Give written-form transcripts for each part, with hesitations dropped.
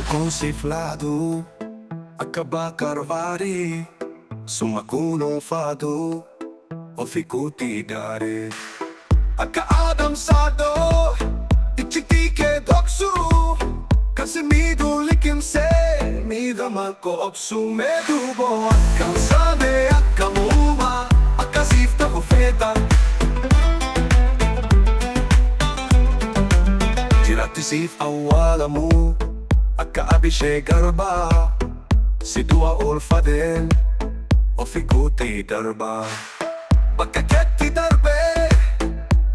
Consiflado, acaba carvari, sumakunong fado, o fikuti dare. Akaadam sado, ichitike doksu, kasi midu likim se, midama ko opsu medubo. Akkam sabe, akkam uma, akasifta ko FEETA. Tiratisif awalamu, AKKAM garba, si dua ulfadel, o fikuti darba. Pagkaketti darbe,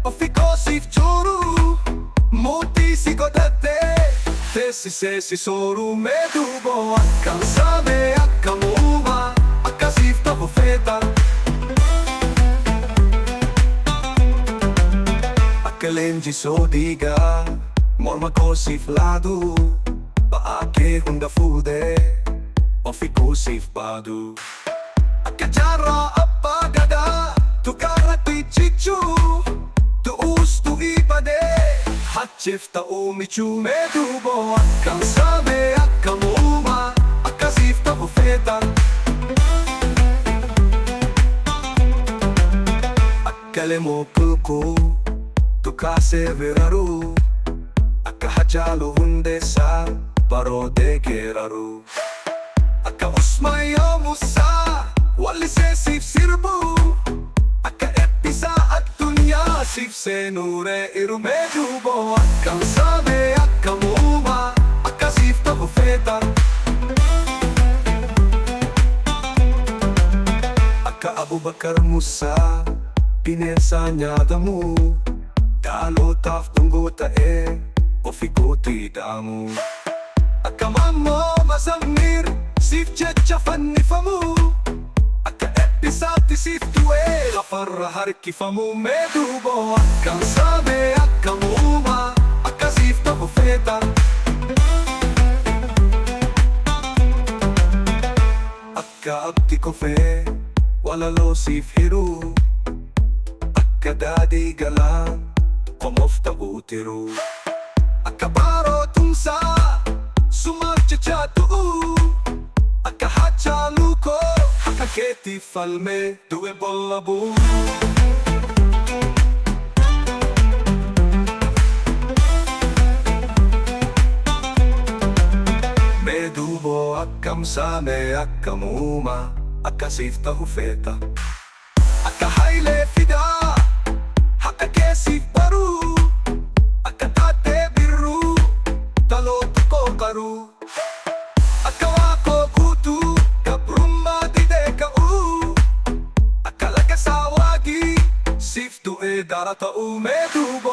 o fikosif churu, muti si godate, tesi sesi soru medubo. Akkam sabe, akkam uma, akasifta ko FEETA. Akkalenji sodiga, morma consiflado, paake hunda fude, o fikusif badu. Akajara apagada, tukara tichichu, tuus tu ipade, hachifta umichu medubo. Akkam sabe, akkam uma, akasifta ko FEETA. Akkalemo pulko, tukase veraru, akahachalo hundesa, parode keraru. Akka usmaya musa, wali se sif sirbu, akka episa at dunya sif se nure irumedubo. Akkam sabe, akkam uma, akasifta ko FEETA. Akka Abubakar Musa, pinesa nyadamu, dalo taf tunggota o fikuti damu. Akka mammo mazamir, sif jecha fannifamu, akka episati sif tuwe, la farra harkifamu medubo. Akkam sabe, akkam uma, akasifta ko FEETA. Akka abdi ko fe, wala lo sif hiru, akka dadi galang, komofta utiru. Akabaro tungsa, sumagchachatu, akahachaluko, akaketi falme, duwe bollabu. Medubo, akkam same, akkam uma, akasifta ko FEETA. Akahayle fida, hakakesif baru, akatate biru, taloto ko karu. Akawako kutu, kabrumma dide ka u, akalaga sawagi, sif tu darata u medubo.